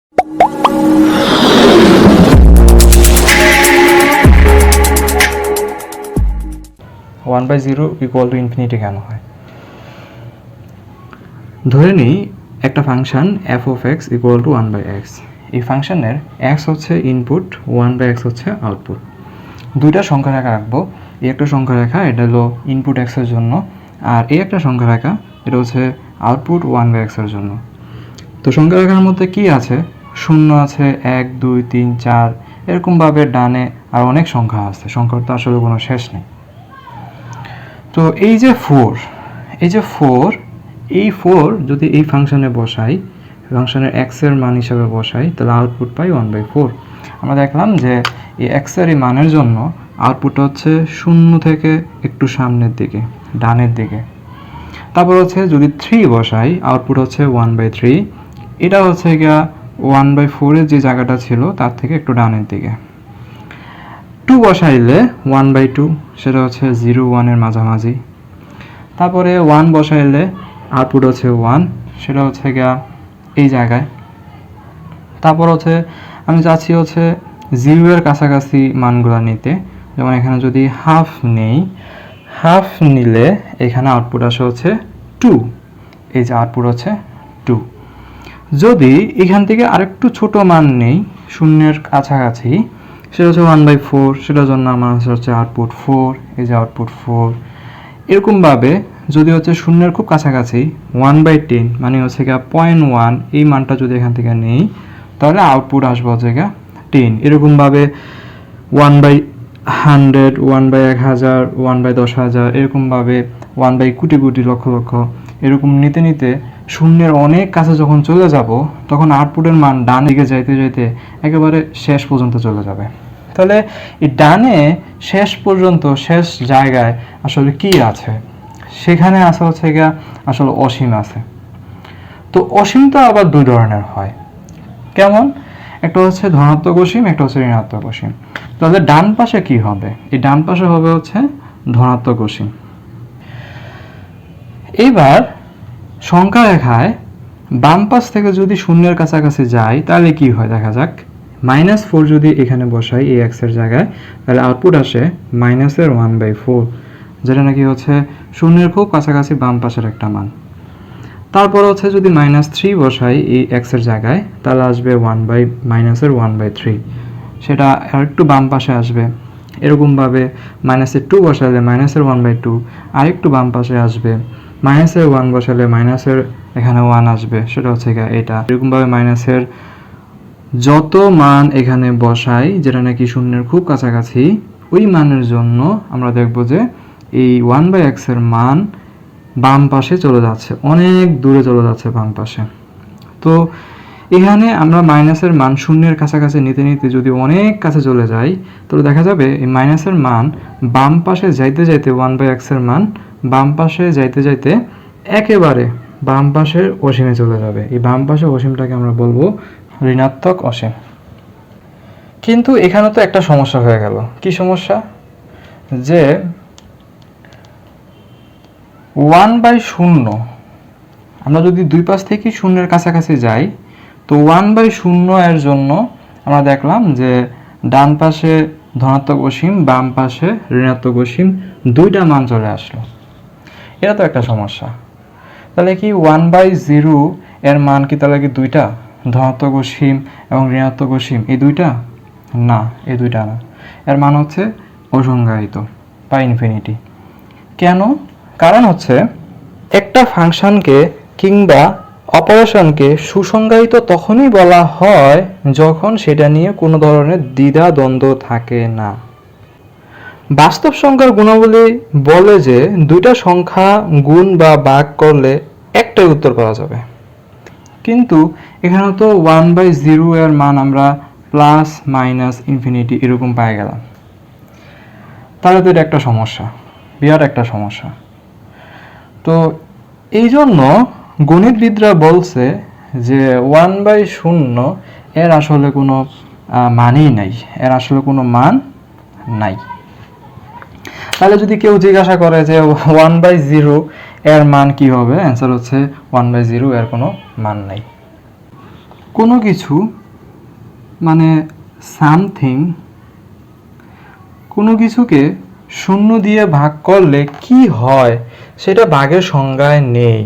1/0 = কেন হয়? ধরে নিই একটা ফাংশন f(x) = 1/x। এই ফাংশনের x হচ্ছে ইনপুট, 1/x হচ্ছে আউটপুট। দুইটা সংখ্যা রেখা রাখবো। এই একটা সংখ্যা রেখা, এটা হলো ইনপুট x এর জন্য, আর এই একটা সংখ্যা রেখা, এটা হচ্ছে আউটপুট 1/x এর জন্য। তো সংখ্যা রেখার মধ্যে কি আছে? 0 আছে, 1 2 3 4, এরকমভাবে ডানে আর অনেক সংখ্যা আছে। সংখ্যার তো আসলে কোনো শেষ নেই। তো এই যে 4, এই 4 যদি এই ফাংশনে বসাই, ফাংশনের x এর মান হিসাবে বসাই, তাহলে আউটপুট পাই 1/4। আমরা দেখলাম যে এই x এর এই মানের জন্য আউটপুটটা হচ্ছে 0 থেকে একটু সামনের দিকে, ডানের দিকে। তারপর হচ্ছে যদি 3 বসাই, আউটপুট হচ্ছে 1/3। এটা হচ্ছে গিয়া 1/4 এর যে জায়গাটা ছিল তার থেকে একটু ডানের দিকে। 2 বসাইলে 1/2, সেটা হচ্ছে 0 1 এর মাঝামাঝি। তারপরে 1 বসাইলে আউটপুট হচ্ছে 1, সেটা হচ্ছে গিয়া এই জায়গায়। তারপর হচ্ছে আমি চাচ্ছি হচ্ছে 0 এর কাছাকাছি মানগুলো নিতে। যেমন এখানে যদি হাফ নেই, হাফ নিলে এখানে আউটপুট আসে হচ্ছে 2। এই যে আউটপুট হচ্ছে 2। যদি এখান থেকে আরেকটু ছোট মান নেই, শূন্যের কাছাকাছি, সেটা হচ্ছে 1/4, সেটার জন্য আমার হচ্ছে আউটপুট 4। এই যে আউটপুট 4। এরকমভাবে যদি হচ্ছে শূন্যের খুব কাছাকাছি 1/10, মানে হচ্ছে গিয়া 0.1, এই মানটা যদি এখান থেকে নেই, তাহলে আউটপুট আসবে হচ্ছে গিয়া 10। এরকমভাবে 1/100, 1/1000, 1/10,000, এরকমভাবে 1/কোটি, লক্ষ লক্ষ, এরকম নিতে নিতে শূন্যের অনেক কাছে যখন চলে যাব, তখন আউটপুটের মান ডান দিকে যাইতে যাইতে একেবারে শেষ পর্যন্ত চলে যাবে। তাহলে এই ডানে শেষ পর্যন্ত, শেষ জায়গায় আসলে কি আছে? সেখানে আছে হচ্ছে গিয়া আসলে অসীম আছে। তো অসীম তো আবার দুই ধরনের হয়। কেমন? একটা হচ্ছে ধনাত্মক অসীম, একটা হচ্ছে ঋণাত্মক অসীম। তাহলে ডান পাশে কি হবে? এই ডান পাশে হবে হচ্ছে ধনাত্মক অসীম। এবার সংখ্যা রেখায় বাম পাশ থেকে যদি শূন্যের কাছাকাছি যাই, তাহলে কি হয় দেখা যাক। -4 যদি এখানে বসাই এই x এর জায়গায়, তাহলে আউটপুট আসে -1/4, যেটা নাকি হচ্ছে শূন্যের খুব কাছাকাছি বাম পাশের একটা মান। তারপর হচ্ছে যদি -3 বসাই এই x এর জায়গায়, তাহলে আসবে -1/3, সেটা আর একটু বাম পাশে আসবে। এরকমভাবে -2 বসালে -1/2 আরেকটু বাম পাশে আসবে। -1 বসালে এখানে 1 আসবে, সেটা হচ্ছে এটা। এরকমভাবে মাইনাসের যত মান এখানে বসাই, যেটা নাকি শূন্যের খুব কাছাকাছি, ওই মানের জন্য আমরা দেখব যে এই 1/x এর মান বাম পাশে চলে যাচ্ছে, অনেক দূরে চলে যাচ্ছে বাম পাশে। তো এখানে আমরা মাইনাসের মান শূন্যের কাছাকাছি নিতে নিতে যদি অনেক কাছে চলে যাই, তাহলে দেখা যাবে এই মাইনাসের মান বাম পাশে যাইতে যাইতে 1/x এর মান বাম পাশে যাইতে যাইতে একেবারে বাম পাশের অসীমে চলে যাবে। এই বাম পাশের অসীমটাকে আমরা বলবো ঋণাত্মক অসীম। কিন্তু এখানে তো একটা সমস্যা হয়ে গেল। কি সমস্যা? যে 1/0, আমরা যদি দুই পাশ থেকে শূন্যের কাছাকাছি যাই, তো 1/0 এর জন্য আমরা দেখলাম যে ডান পাশে ধনাত্মক অসীম, বাম পাশে ঋণাত্মক অসীম, দুইটা মান চলে আসলো। এটা তো একটা সমস্যা। তাহলে কি 1/0 এর মান কি তাহলে কি দুইটা, ধনাত্মক অসীম এবং ঋণাত্মক অসীম, এই দুইটা? না, এই দুইটা না। এর মান হচ্ছে অসংজ্ঞায়িত বা ইনফিনিটি। কেন? কারণ হচ্ছে একটা ফাংশনকে কিংবা অপারেশনকে সুসংজ্ঞায়িত তখনই বলা হয় যখন সেটা নিয়ে কোনো ধরনের দ্বিধা দ্বন্দ্ব থাকে না। বাস্তব সংখ্যার গুণাবলী বলে যে দুইটা সংখ্যা গুণ বা ভাগ করলে একটাই উত্তর পাওয়া যাবে। কিন্তু এখানে তো 1/0 এর মান আমরা প্লাস মাইনাস ইনফিনিটি এরকম পাই গেলাম। তাহলে তো এটা একটা সমস্যা, বিরাট একটা সমস্যা। তো এই জন্য গণিতবিদরা বলছে যে 1/0 এর আসলে কোনো মানই নাই, এর আসলে কোনো মান নাই। তাহলে যদি কেউ জিজ্ঞাসা করে যে 1/0 এর মান কি হবে, অ্যান্সার হচ্ছে 1/0 এর কোনো মান নাই। কোনো কিছু মানে সামথিং, কোনো কিছুকে শূন্য দিয়ে ভাগ করলে কি হয় সেটা ভাগের সংজ্ঞায় নেই,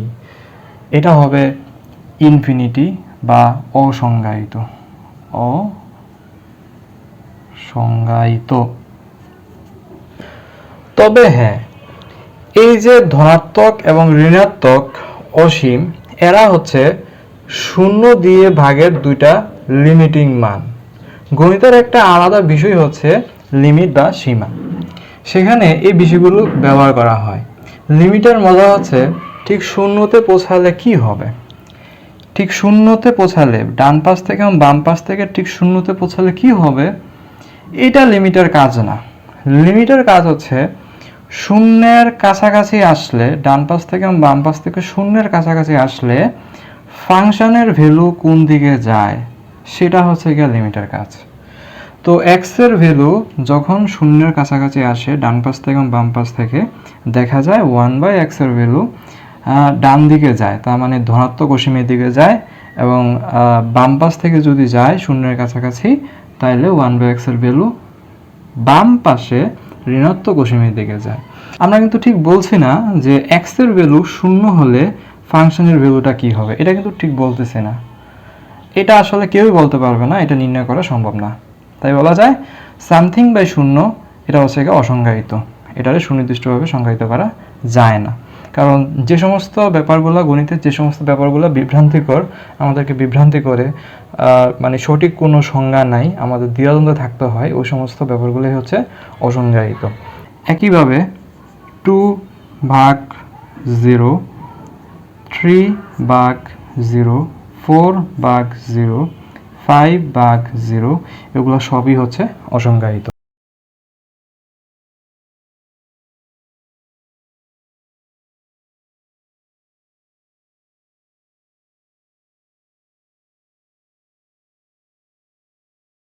এটা হবে ইনফিনিটি বা অসংজ্ঞায়িত। অসংজ্ঞায়িত। তবে হ্যাঁ, এই যে ধনাত্মক এবং ঋণাত্মক অসীম, এরা হচ্ছে শূন্য দিয়ে ভাগের দুইটা লিমিটিং মান। গণিতের একটা আলাদা বিষয় হচ্ছে লিমিট বা সীমা, সেখানে এই বিষয়গুলো ব্যবহার করা হয়। লিমিটের মজা হচ্ছে ঠিক শূন্যতে পৌঁছালে কি হবে, ঠিক শূন্যতে পৌঁছালে ডান পাশ থেকে এবং বাম পাশ থেকে ঠিক শূন্যতে পৌঁছালে কি হবে, এটা লিমিটের কাজ না। লিমিটের কাজ হচ্ছে শূন্যের কাছাকাছি আসলে, ডান পাশ থেকে এবং বাম পাশ থেকে শূন্যের কাছাকাছি আসলে ফাংশনের ভ্যালু কোন দিকে যায়, সেটা হচ্ছে গিয়ে লিমিটের কাজ। তো এক্স এর ভ্যালু যখন শূন্যের কাছাকাছি আসে ডান পাশ থেকে এবং বাম পাশ থেকে, দেখা যায় 1/x এর ভ্যালু ডান দিকে যায়, তার মানে ধনাত্মক অসীমের দিকে যায়। এবং বাম পাশ থেকে যদি যায় শূন্যের কাছাকাছি, তাহলে 1/x এর ভ্যালু বাম পাশে ঋণাত্মক অসীমের দিকে যায়। আমরা কিন্তু ঠিক বলছি না যে এক্স এর ভ্যালু শূন্য হলে ফাংশনের ভ্যালুটা কি হবে, এটা কিন্তু ঠিক বলতেছে না। এটা আসলে কেউই বলতে পারবে না, এটা নির্ণয় করা সম্ভব না। তাই বলা যায় সামথিং বাই শূন্য, এটা হচ্ছে অসংজ্ঞায়িত, এটারে সুনির্দিষ্টভাবে সংজ্ঞায়িত করা যায় না। কারণ যে সমস্ত ব্যাপারগুলো গণিতের, যে সমস্ত ব্যাপারগুলো বিভ্রান্তিকর, আমাদেরকে বিভ্রান্তি করে, মানে সঠিক কোনো সংজ্ঞা নাই, আমাদের দ্বিধাদ্বন্দ্বে থাকতে হয়, ওই সমস্ত ব্যাপারগুলোই হচ্ছে অসংজ্ঞায়িত। একইভাবে 2/0, 3/0, 4/0, 5/0, এগুলো সবই হচ্ছে অসংজ্ঞায়িত।